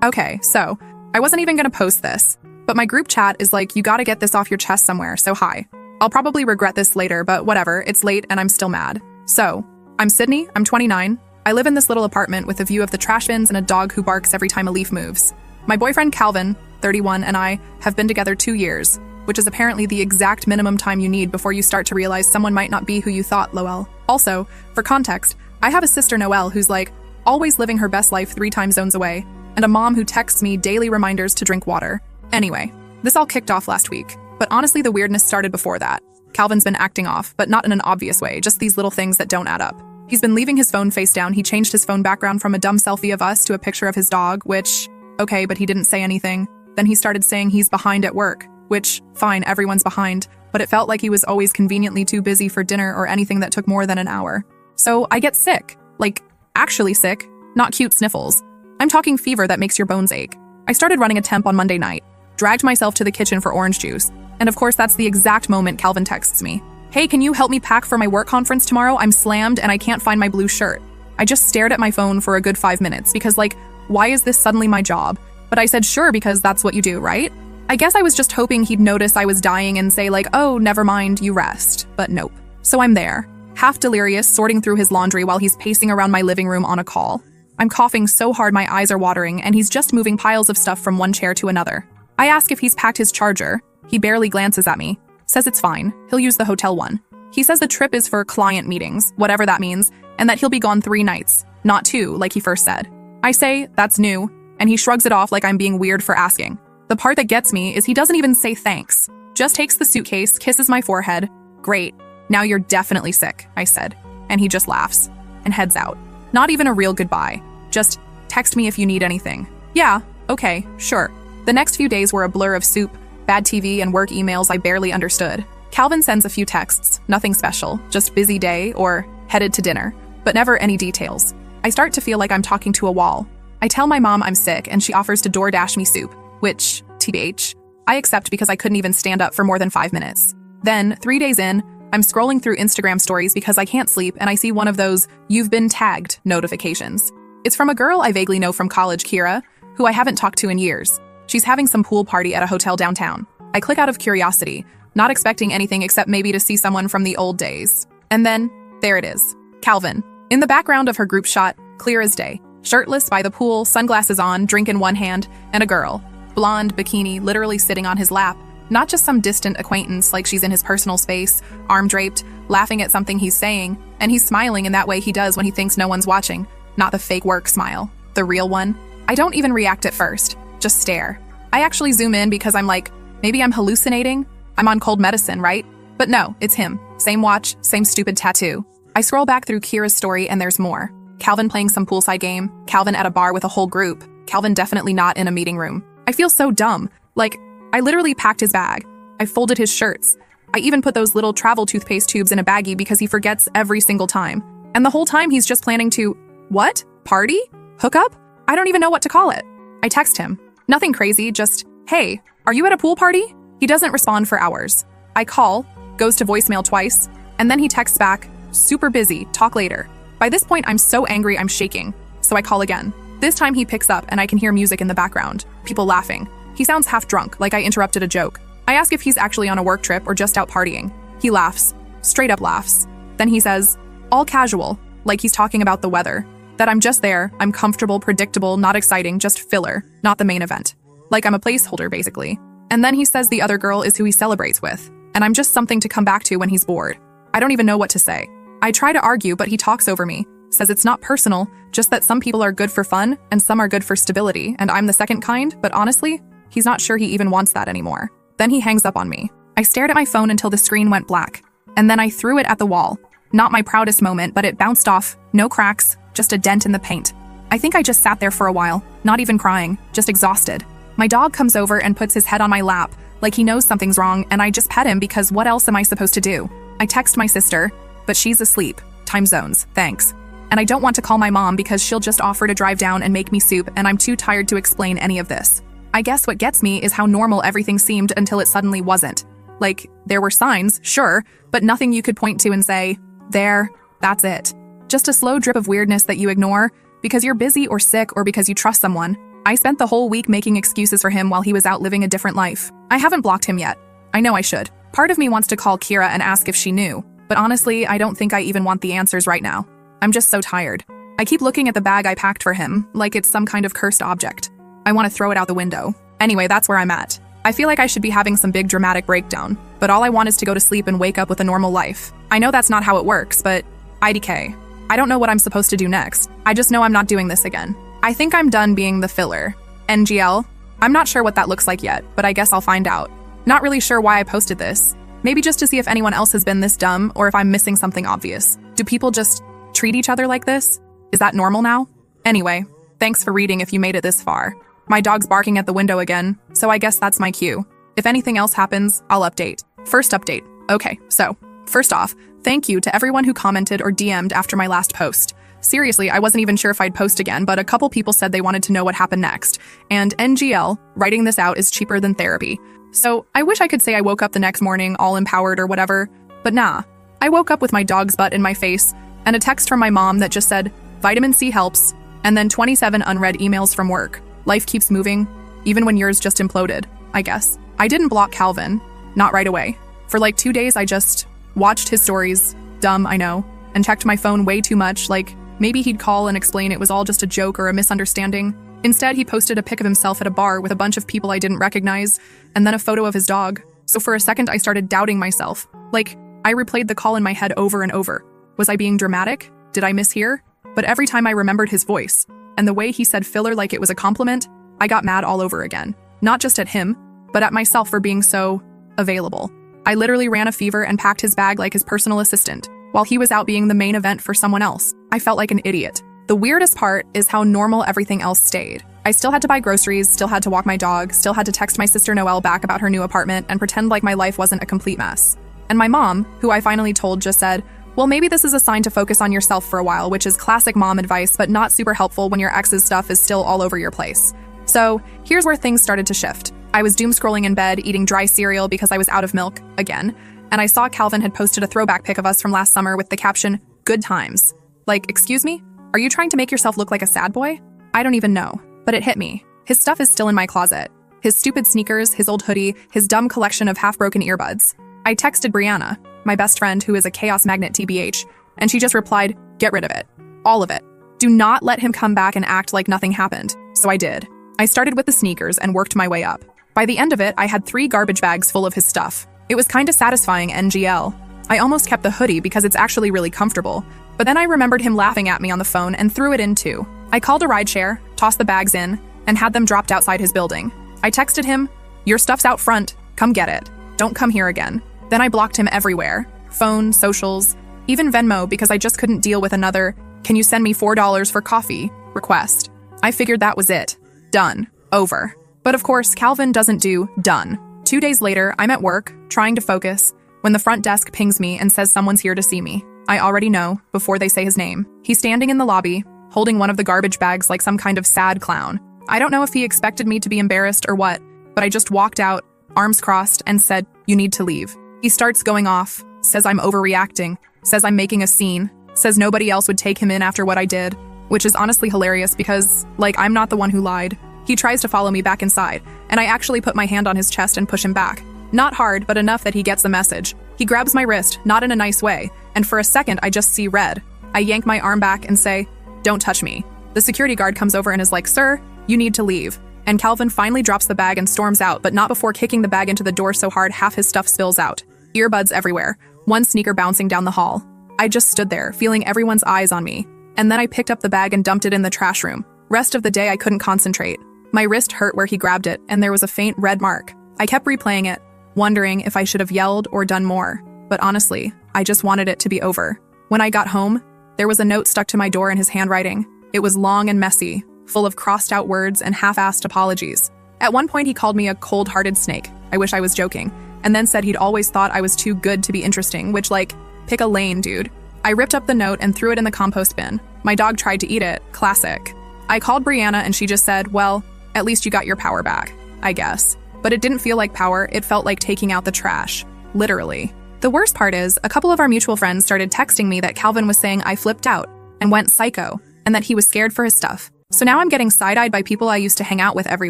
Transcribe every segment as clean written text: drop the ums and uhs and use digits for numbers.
Okay, so I wasn't even gonna post this, but my group chat is like, you gotta get this off your chest somewhere, so hi. I'll probably regret this later, but whatever, it's late and I'm still mad. So, I'm Sydney, I'm 29. I live in this little apartment with a view of the trash bins and a dog who barks every time a leaf moves. My boyfriend Calvin, 31, and I have been together 2 years, which is apparently the exact minimum time you need before you start to realize someone might not be who you thought, lol. Also, for context, I have a sister Noelle who's like, always living her best life 3 time zones away, and a mom who texts me daily reminders to drink water. Anyway, this all kicked off last week, but honestly the weirdness started before that. Calvin's been acting off, but not in an obvious way, just these little things that don't add up. He's been leaving his phone face down. He changed his phone background from a dumb selfie of us to a picture of his dog, which, okay, but he didn't say anything. Then he started saying he's behind at work, which, fine, everyone's behind, but it felt like he was always conveniently too busy for dinner or anything that took more than an hour. So I get sick. Like, actually sick, not cute sniffles. I'm talking fever that makes your bones ache. I started running a temp on Monday night, dragged myself to the kitchen for orange juice, and of course that's the exact moment Calvin texts me. Hey, can you help me pack for my work conference tomorrow? I'm slammed and I can't find my blue shirt. I just stared at my phone for a good 5 minutes because like, why is this suddenly my job? But I said sure because that's what you do, right? I guess I was just hoping he'd notice I was dying and say like, oh, never mind, you rest. But nope. So I'm there, half delirious, sorting through his laundry while he's pacing around my living room on a call. I'm coughing so hard my eyes are watering and he's just moving piles of stuff from one chair to another. I ask if he's packed his charger. He barely glances at me, says it's fine, he'll use the hotel one. He says the trip is for client meetings, whatever that means, and that he'll be gone 3 nights, not 2, like he first said. I say, that's new, and he shrugs it off like I'm being weird for asking. The part that gets me is he doesn't even say thanks, just takes the suitcase, kisses my forehead. Great, now you're definitely sick, I said, and he just laughs and heads out. Not even a real goodbye, just text me if you need anything. Yeah, okay, sure. The next few days were a blur of soup, bad TV, and work emails I barely understood. Calvin sends a few texts, nothing special, just busy day or headed to dinner, but never any details. I start to feel like I'm talking to a wall. I tell my mom I'm sick and she offers to DoorDash me soup, which, TBH, I accept because I couldn't even stand up for more than 5 minutes. Then, 3 days in, I'm scrolling through Instagram stories because I can't sleep and I see one of those "you've been tagged" notifications. It's from a girl I vaguely know from college, Kira, who I haven't talked to in years. She's having some pool party at a hotel downtown. I click out of curiosity, not expecting anything except maybe to see someone from the old days. And then, there it is, Calvin. In the background of her group shot, clear as day, shirtless by the pool, sunglasses on, drink in one hand, and a girl, blonde, bikini, literally sitting on his lap, not just some distant acquaintance like she's in his personal space, arm draped, laughing at something he's saying, and he's smiling in that way he does when he thinks no one's watching, not the fake work smile, the real one. I don't even react at first, just stare. I actually zoom in because I'm like, maybe I'm hallucinating? I'm on cold medicine, right? But no, it's him. Same watch, same stupid tattoo. I scroll back through Kira's story and there's more. Calvin playing some poolside game, Calvin at a bar with a whole group, Calvin definitely not in a meeting room. I feel so dumb. Like, I literally packed his bag. I folded his shirts. I even put those little travel toothpaste tubes in a baggie because he forgets every single time. And the whole time he's just planning to, what? Party? Hook up? I don't even know what to call it. I text him. Nothing crazy, just, hey, are you at a pool party? He doesn't respond for hours. I call, goes to voicemail twice, and then he texts back, super busy, talk later. By this point, I'm so angry I'm shaking, so I call again. This time he picks up and I can hear music in the background, people laughing. He sounds half drunk, like I interrupted a joke. I ask if he's actually on a work trip or just out partying. He laughs, straight up laughs. Then he says, all casual, like he's talking about the weather. That I'm just there, I'm comfortable, predictable, not exciting, just filler, not the main event. Like I'm a placeholder, basically. And then he says the other girl is who he celebrates with, and I'm just something to come back to when he's bored. I don't even know what to say. I try to argue, but he talks over me, says it's not personal, just that some people are good for fun, and some are good for stability, and I'm the second kind, but honestly, he's not sure he even wants that anymore. Then he hangs up on me. I stared at my phone until the screen went black, and then I threw it at the wall. Not my proudest moment, but it bounced off, no cracks, just a dent in the paint. I think I just sat there for a while, not even crying, just exhausted. My dog comes over and puts his head on my lap, like he knows something's wrong, and I just pet him because what else am I supposed to do? I text my sister, but she's asleep. Time zones, thanks. And I don't want to call my mom because she'll just offer to drive down and make me soup, and I'm too tired to explain any of this. I guess what gets me is how normal everything seemed until it suddenly wasn't. Like, there were signs, sure, but nothing you could point to and say, there, that's it. Just a slow drip of weirdness that you ignore because you're busy or sick or because you trust someone. I spent the whole week making excuses for him while he was out living a different life. I haven't blocked him yet. I know I should. Part of me wants to call Kira and ask if she knew, but honestly, I don't think I even want the answers right now. I'm just so tired. I keep looking at the bag I packed for him, like it's some kind of cursed object. I want to throw it out the window. Anyway, that's where I'm at. I feel like I should be having some big dramatic breakdown, but all I want is to go to sleep and wake up with a normal life. I know that's not how it works, but IDK. I don't know what I'm supposed to do next. I just know I'm not doing this again. I think I'm done being the filler. NGL? I'm not sure what that looks like yet, but I guess I'll find out. Not really sure why I posted this. Maybe just to see if anyone else has been this dumb or if I'm missing something obvious. Do people just treat each other like this? Is that normal now? Anyway, thanks for reading if you made it this far. My dog's barking at the window again, so I guess that's my cue. If anything else happens, I'll update. First update. Okay, so, first off, thank you to everyone who commented or DM'd after my last post. Seriously, I wasn't even sure if I'd post again, but a couple people said they wanted to know what happened next. And NGL, writing this out is cheaper than therapy. So I wish I could say I woke up the next morning all empowered or whatever, but nah. I woke up with my dog's butt in my face and a text from my mom that just said, vitamin C helps, and then 27 unread emails from work. Life keeps moving, even when yours just imploded, I guess. I didn't block Calvin, not right away. For like 2 days, I just watched his stories, dumb, I know, and checked my phone way too much, like maybe he'd call and explain it was all just a joke or a misunderstanding. Instead, he posted a pic of himself at a bar with a bunch of people I didn't recognize, and then a photo of his dog. So for a second, I started doubting myself. Like, I replayed the call in my head over and over. Was I being dramatic? Did I mishear? But every time I remembered his voice, and the way he said filler like it was a compliment, I got mad all over again. Not just at him, but at myself for being so available. I literally ran a fever and packed his bag like his personal assistant, while he was out being the main event for someone else. I felt like an idiot. The weirdest part is how normal everything else stayed. I still had to buy groceries, still had to walk my dog, still had to text my sister Noelle back about her new apartment and pretend like my life wasn't a complete mess. And my mom, who I finally told, just said, well, maybe this is a sign to focus on yourself for a while, which is classic mom advice, but not super helpful when your ex's stuff is still all over your place. So here's where things started to shift. I was doom scrolling in bed, eating dry cereal because I was out of milk, again, and I saw Calvin had posted a throwback pic of us from last summer with the caption, good times. Like, excuse me? Are you trying to make yourself look like a sad boy? I don't even know, but it hit me. His stuff is still in my closet. His stupid sneakers, his old hoodie, his dumb collection of half-broken earbuds. I texted Brianna, my best friend who is a chaos magnet TBH, and she just replied, get rid of it. All of it. Do not let him come back and act like nothing happened. So I did. I started with the sneakers and worked my way up. By the end of it, I had 3 garbage bags full of his stuff. It was kinda satisfying, NGL. I almost kept the hoodie because it's actually really comfortable, but then I remembered him laughing at me on the phone and threw it in too. I called a rideshare, tossed the bags in, and had them dropped outside his building. I texted him, your stuff's out front, come get it. Don't come here again. Then I blocked him everywhere. Phone, socials, even Venmo because I just couldn't deal with another, can you send me $4 for coffee, request. I figured that was it. Done. Over. But of course, Calvin doesn't do done. 2 days later, I'm at work, trying to focus, when the front desk pings me and says someone's here to see me. I already know, before they say his name. He's standing in the lobby, holding one of the garbage bags like some kind of sad clown. I don't know if he expected me to be embarrassed or what, but I just walked out, arms crossed, and said, you need to leave. He starts going off, says I'm overreacting, says I'm making a scene, says nobody else would take him in after what I did, which is honestly hilarious because, like, I'm not the one who lied. He tries to follow me back inside, and I actually put my hand on his chest and push him back. Not hard, but enough that he gets the message. He grabs my wrist, not in a nice way, and for a second I just see red. I yank my arm back and say, don't touch me. The security guard comes over and is like, sir, you need to leave. And Calvin finally drops the bag and storms out, but not before kicking the bag into the door so hard half his stuff spills out. Earbuds everywhere, one sneaker bouncing down the hall. I just stood there, feeling everyone's eyes on me. And then I picked up the bag and dumped it in the trash room. Rest of the day I couldn't concentrate. My wrist hurt where he grabbed it, and there was a faint red mark. I kept replaying it, wondering if I should have yelled or done more. But honestly, I just wanted it to be over. When I got home, there was a note stuck to my door in his handwriting. It was long and messy, full of crossed-out words and half-assed apologies. At one point, he called me a cold-hearted snake. I wish I was joking. And then said he'd always thought I was too good to be interesting, which, like, pick a lane, dude. I ripped up the note and threw it in the compost bin. My dog tried to eat it. Classic. I called Brianna and she just said, well, at least you got your power back, I guess. But it didn't feel like power, it felt like taking out the trash. Literally. The worst part is, a couple of our mutual friends started texting me that Calvin was saying I flipped out and went psycho, and that he was scared for his stuff. So now I'm getting side-eyed by people I used to hang out with every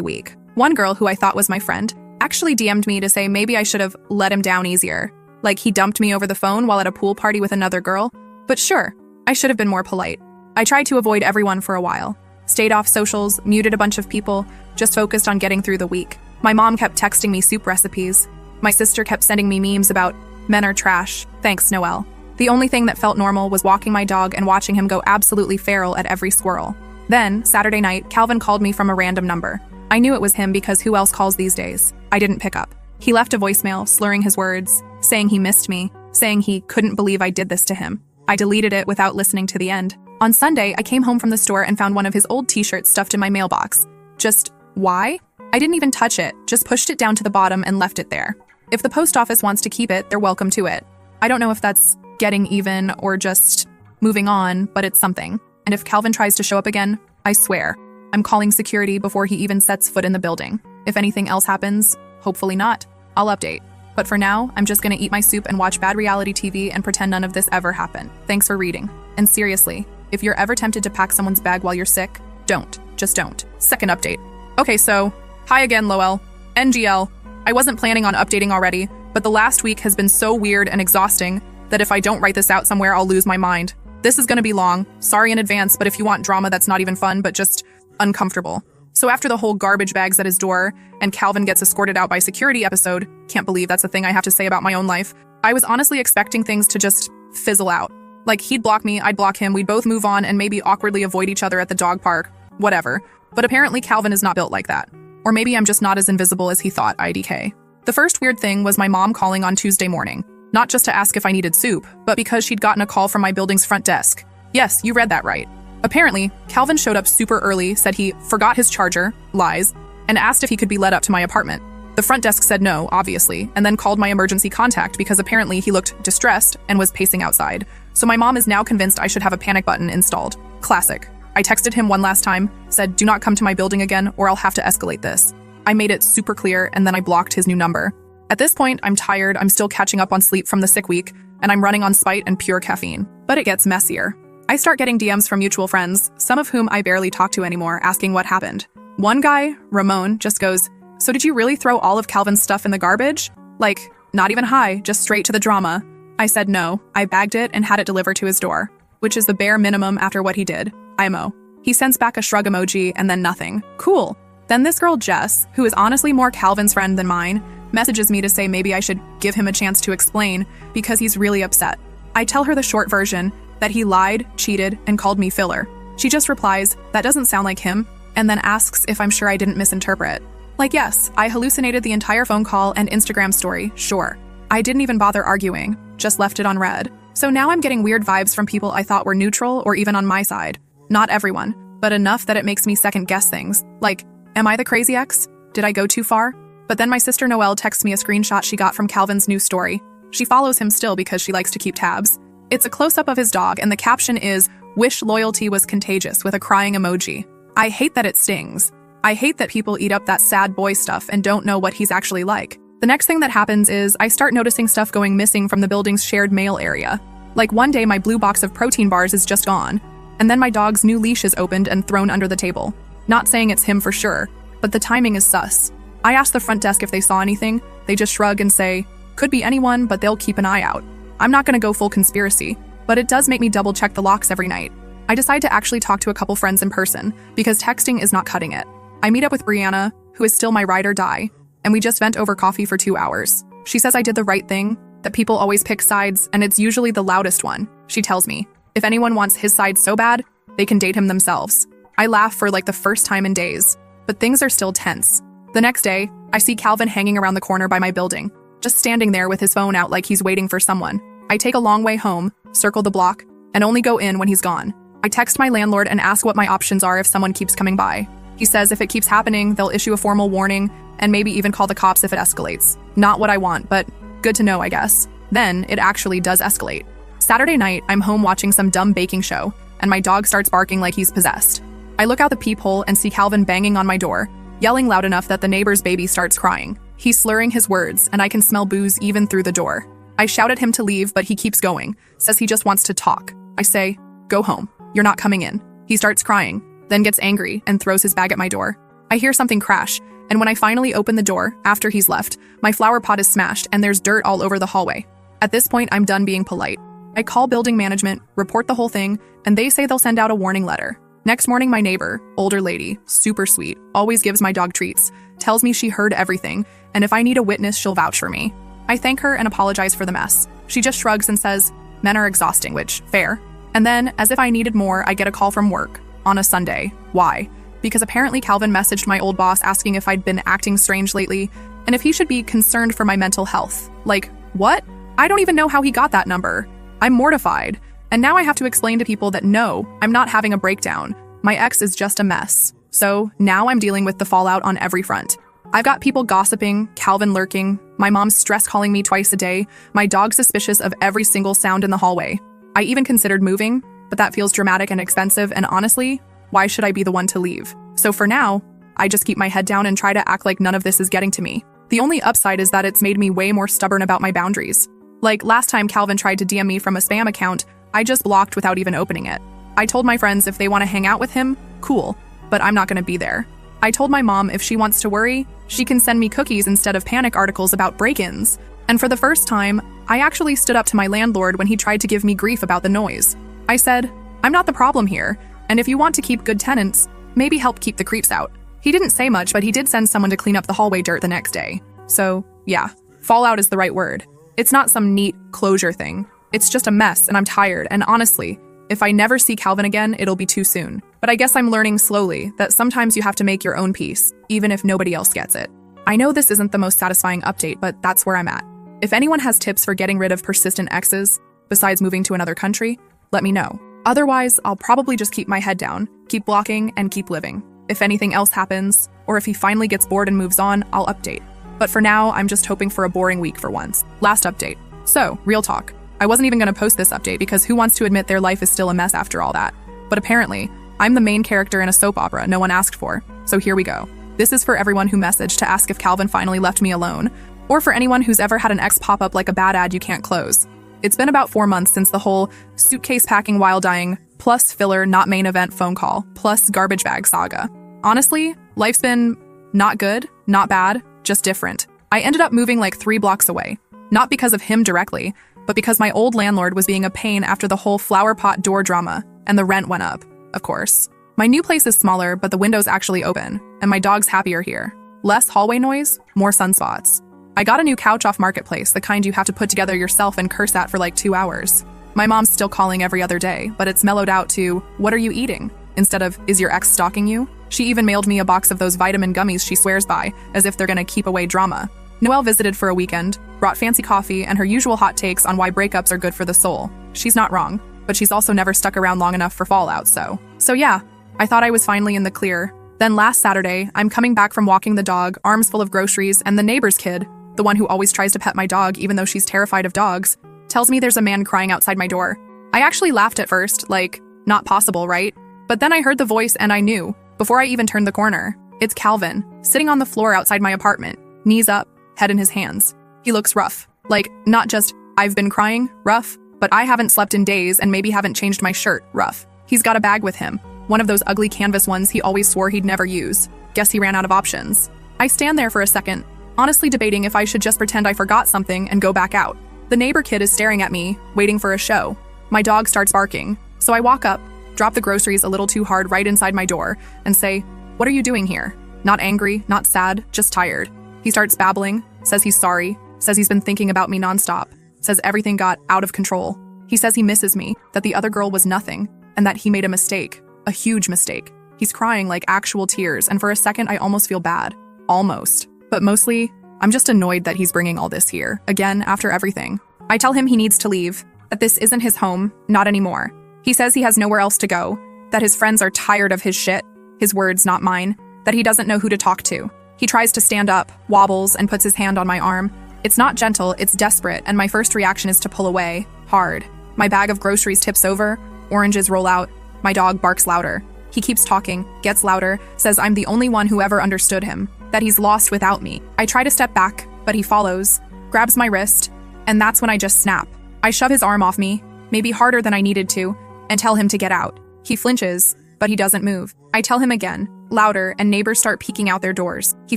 week. One girl who I thought was my friend actually DM'd me to say maybe I should have let him down easier. Like he dumped me over the phone while at a pool party with another girl. But sure, I should have been more polite. I tried to avoid everyone for a while. Stayed off socials, muted a bunch of people, just focused on getting through the week. My mom kept texting me soup recipes. My sister kept sending me memes about men are trash. Thanks, Noelle. The only thing that felt normal was walking my dog and watching him go absolutely feral at every squirrel. Then, Saturday night, Calvin called me from a random number. I knew it was him because who else calls these days? I didn't pick up. He left a voicemail, slurring his words, saying he missed me, saying he couldn't believe I did this to him. I deleted it without listening to the end. On Sunday, I came home from the store and found one of his old t-shirts stuffed in my mailbox. Just, why? I didn't even touch it, just pushed it down to the bottom and left it there. If the post office wants to keep it, they're welcome to it. I don't know if that's getting even or just moving on, but it's something. And if Calvin tries to show up again, I swear, I'm calling security before he even sets foot in the building. If anything else happens, hopefully not, I'll update. But for now, I'm just gonna eat my soup and watch bad reality TV and pretend none of this ever happened. Thanks for reading. And seriously, if you're ever tempted to pack someone's bag while you're sick, don't. Just don't. Second update. Okay, so, hi again, Loel. NGL. I wasn't planning on updating already, but the last week has been so weird and exhausting that if I don't write this out somewhere, I'll lose my mind. This is gonna be long. Sorry in advance, but if you want drama that's not even fun, but just uncomfortable. So after the whole garbage bags at his door and Calvin gets escorted out by security episode, can't believe that's a thing I have to say about my own life, I was honestly expecting things to just fizzle out. Like he'd block me, I'd block him, we'd both move on and maybe awkwardly avoid each other at the dog park, whatever. But apparently Calvin is not built like that. Or maybe I'm just not as invisible as he thought, IDK. The first weird thing was my mom calling on Tuesday morning. Not just to ask if I needed soup, but because she'd gotten a call from my building's front desk. Yes, you read that right. Apparently, Calvin showed up super early, said he forgot his charger, lies, and asked if he could be led up to my apartment. The front desk said no, obviously, and then called my emergency contact because apparently he looked distressed and was pacing outside. So my mom is now convinced I should have a panic button installed. Classic. I texted him one last time, said do not come to my building again or I'll have to escalate this. I made it super clear and then I blocked his new number. At this point, I'm tired, I'm still catching up on sleep from the sick week, and I'm running on spite and pure caffeine. But it gets messier. I start getting DMs from mutual friends, some of whom I barely talk to anymore, asking what happened. One guy, Ramon, just goes, so did you really throw all of Calvin's stuff in the garbage? Like, not even hi, just straight to the drama. I said no, I bagged it and had it delivered to his door, which is the bare minimum after what he did. IMO. He sends back a shrug emoji and then nothing. Cool. Then this girl Jess, who is honestly more Calvin's friend than mine, messages me to say maybe I should give him a chance to explain because he's really upset. I tell her the short version, that he lied, cheated, and called me filler. She just replies, that doesn't sound like him, and then asks if I'm sure I didn't misinterpret. Like yes, I hallucinated the entire phone call and Instagram story, sure. I didn't even bother arguing, just left it on read. So now I'm getting weird vibes from people I thought were neutral or even on my side. Not everyone, but enough that it makes me second guess things. Like, am I the crazy ex? Did I go too far? But then my sister Noelle texts me a screenshot she got from Calvin's new story. She follows him still because she likes to keep tabs. It's a close-up of his dog, and the caption is, wish loyalty was contagious, with a crying emoji. I hate that it stings. I hate that people eat up that sad boy stuff and don't know what he's actually like. The next thing that happens is I start noticing stuff going missing from the building's shared mail area. Like one day my blue box of protein bars is just gone, and then my dog's new leash is opened and thrown under the table. Not saying it's him for sure, but the timing is sus. I ask the front desk if they saw anything, they just shrug and say, could be anyone, but they'll keep an eye out. I'm not gonna go full conspiracy, but it does make me double check the locks every night. I decide to actually talk to a couple friends in person, because texting is not cutting it. I meet up with Brianna, who is still my ride or die, and we just vent over coffee for 2 hours. She says I did the right thing, that people always pick sides, and it's usually the loudest one. She tells me, if anyone wants his side so bad, they can date him themselves. I laugh for like the first time in days, but things are still tense. The next day, I see Calvin hanging around the corner by my building, just standing there with his phone out like he's waiting for someone. I take a long way home, circle the block, and only go in when he's gone. I text my landlord and ask what my options are if someone keeps coming by. He says if it keeps happening, they'll issue a formal warning and maybe even call the cops if it escalates. Not what I want, but good to know, I guess. Then it actually does escalate. Saturday night, I'm home watching some dumb baking show, and my dog starts barking like he's possessed. I look out the peephole and see Calvin banging on my door, yelling loud enough that the neighbor's baby starts crying. He's slurring his words, and I can smell booze even through the door. I shout at him to leave, but he keeps going, says he just wants to talk. I say, go home. You're not coming in. He starts crying. then gets angry and throws his bag at my door. I hear something crash, and when I finally open the door, after he's left, my flower pot is smashed and there's dirt all over the hallway. At this point, I'm done being polite. I call building management, report the whole thing, and they say they'll send out a warning letter. Next morning, my neighbor, older lady, super sweet, always gives my dog treats, tells me she heard everything, and if I need a witness, she'll vouch for me. I thank her and apologize for the mess. She just shrugs and says, "Men are exhausting," which, fair. And then, as if I needed more, I get a call from work. On a Sunday. Why? Because apparently Calvin messaged my old boss asking if I'd been acting strange lately, and if he should be concerned for my mental health. Like, what? I don't even know how he got that number. I'm mortified. And now I have to explain to people that no, I'm not having a breakdown. My ex is just a mess. So now I'm dealing with the fallout on every front. I've got people gossiping, Calvin lurking, my mom's stress calling me twice a day, my dog suspicious of every single sound in the hallway. I even considered moving, but that feels dramatic and expensive, and honestly, why should I be the one to leave? So for now, I just keep my head down and try to act like none of this is getting to me. The only upside is that it's made me way more stubborn about my boundaries. Like last time Calvin tried to DM me from a spam account, I just blocked without even opening it. I told my friends if they want to hang out with him, cool, but I'm not going to be there. I told my mom if she wants to worry, she can send me cookies instead of panic articles about break-ins. And for the first time, I actually stood up to my landlord when he tried to give me grief about the noise. I said, "I'm not the problem here, and if you want to keep good tenants, maybe help keep the creeps out." He didn't say much, but he did send someone to clean up the hallway dirt the next day. So, yeah, fallout is the right word. It's not some neat closure thing. It's just a mess, and I'm tired, and honestly, if I never see Calvin again, it'll be too soon. But I guess I'm learning slowly that sometimes you have to make your own peace, even if nobody else gets it. I know this isn't the most satisfying update, but that's where I'm at. If anyone has tips for getting rid of persistent exes, besides moving to another country, let me know. Otherwise, I'll probably just keep my head down, keep blocking, and keep living. If anything else happens, or if he finally gets bored and moves on, I'll update. But for now, I'm just hoping for a boring week for once. Last update. So, real talk. I wasn't even going to post this update because who wants to admit their life is still a mess after all that? But apparently, I'm the main character in a soap opera no one asked for. So here we go. This is for everyone who messaged to ask if Calvin finally left me alone, or for anyone who's ever had an ex pop up like a bad ad you can't close. It's been about 4 months since the whole suitcase packing while dying, plus filler not main event phone call, plus garbage bag saga. Honestly, life's been not good, not bad, just different. I ended up moving like 3 blocks away. Not because of him directly, but because my old landlord was being a pain after the whole flower pot door drama, and the rent went up, of course. My new place is smaller, but the window's actually open, and my dog's happier here. Less hallway noise, more sunspots. I got a new couch off Marketplace, the kind you have to put together yourself and curse at for like 2 hours. My mom's still calling every other day, but it's mellowed out to, "What are you eating?" instead of, "Is your ex stalking you?" She even mailed me a box of those vitamin gummies she swears by, as if they're gonna keep away drama. Noelle visited for a weekend, brought fancy coffee and her usual hot takes on why breakups are good for the soul. She's not wrong, but she's also never stuck around long enough for fallout, so yeah, I thought I was finally in the clear. Then last Saturday, I'm coming back from walking the dog, arms full of groceries, and the neighbor's kid, the one who always tries to pet my dog even though she's terrified of dogs, tells me there's a man crying outside my door. I actually laughed at first, like, not possible, right? But then I heard the voice and I knew, before I even turned the corner. It's Calvin, sitting on the floor outside my apartment, knees up, head in his hands. He looks rough. Like, not just, "I've been crying," rough, but "I haven't slept in days and maybe haven't changed my shirt," rough. He's got a bag with him, one of those ugly canvas ones he always swore he'd never use. Guess he ran out of options. I stand there for a second, honestly debating if I should just pretend I forgot something and go back out. The neighbor kid is staring at me, waiting for a show. My dog starts barking, so I walk up, drop the groceries a little too hard right inside my door, and say, "What are you doing here?" Not angry, not sad, just tired. He starts babbling, says he's sorry, says he's been thinking about me nonstop, says everything got out of control. He says he misses me, that the other girl was nothing, and that he made a mistake, a huge mistake. He's crying like actual tears, and for a second I almost feel bad. Almost. But mostly, I'm just annoyed that he's bringing all this here, again after everything. I tell him he needs to leave, that this isn't his home, not anymore. He says he has nowhere else to go, that his friends are tired of his shit, his words, not mine, that he doesn't know who to talk to. He tries to stand up, wobbles, and puts his hand on my arm. It's not gentle, it's desperate, and my first reaction is to pull away, hard. My bag of groceries tips over, oranges roll out, my dog barks louder. He keeps talking, gets louder, says I'm the only one who ever understood him, that he's lost without me. I try to step back, but he follows, grabs my wrist, and that's when I just snap. I shove his arm off me, maybe harder than I needed to, and tell him to get out. He flinches, but he doesn't move. I tell him again, louder, and neighbors start peeking out their doors. He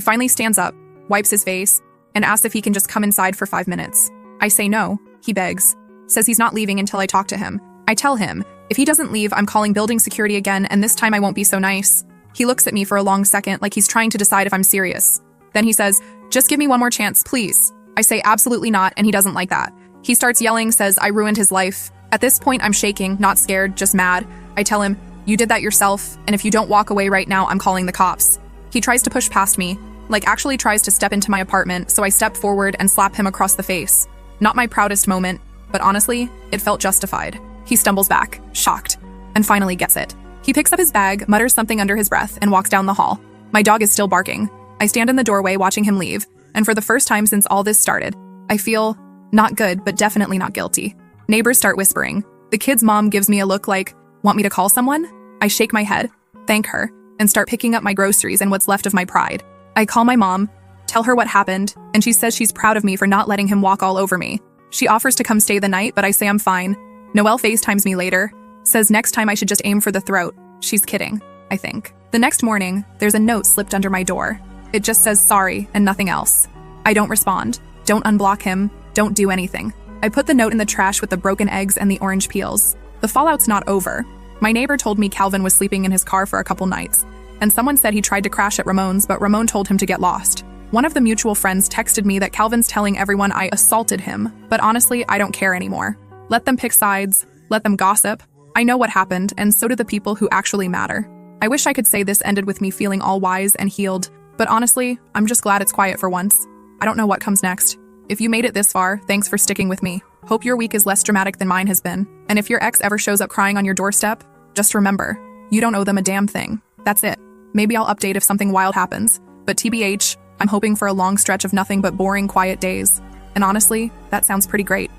finally stands up, wipes his face, and asks if he can just come inside for 5 minutes. I say no. He begs, says he's not leaving until I talk to him. I tell him, if he doesn't leave, I'm calling building security again, and this time I won't be so nice. He looks at me for a long second, like he's trying to decide if I'm serious. Then he says, just give me one more chance, please. I say absolutely not, and he doesn't like that. He starts yelling, says I ruined his life. At this point, I'm shaking, not scared, just mad. I tell him, you did that yourself, and if you don't walk away right now, I'm calling the cops. He tries to push past me, like actually tries to step into my apartment, so I step forward and slap him across the face. Not my proudest moment, but honestly, it felt justified. He stumbles back, shocked, and finally gets it. He picks up his bag, mutters something under his breath, and walks down the hall. My dog is still barking. I stand in the doorway watching him leave, and for the first time since all this started, I feel not good, but definitely not guilty. Neighbors start whispering. The kid's mom gives me a look like, want me to call someone? I shake my head, thank her, and start picking up my groceries and what's left of my pride. I call my mom, tell her what happened, and she says she's proud of me for not letting him walk all over me. She offers to come stay the night, but I say I'm fine. Noelle FaceTimes me later, says next time I should just aim for the throat. She's kidding, I think. The next morning, there's a note slipped under my door. It just says sorry and nothing else. I don't respond. Don't unblock him. Don't do anything. I put the note in the trash with the broken eggs and the orange peels. The fallout's not over. My neighbor told me Calvin was sleeping in his car for a couple nights, and someone said he tried to crash at Ramon's, but Ramon told him to get lost. One of the mutual friends texted me that Calvin's telling everyone I assaulted him, but honestly, I don't care anymore. Let them pick sides. Let them gossip. I know what happened, and so do the people who actually matter. I wish I could say this ended with me feeling all wise and healed, but honestly, I'm just glad it's quiet for once. I don't know what comes next. If you made it this far, thanks for sticking with me. Hope your week is less dramatic than mine has been. And if your ex ever shows up crying on your doorstep, just remember, you don't owe them a damn thing. That's it. Maybe I'll update if something wild happens. But TBH, I'm hoping for a long stretch of nothing but boring, quiet days. And honestly, that sounds pretty great.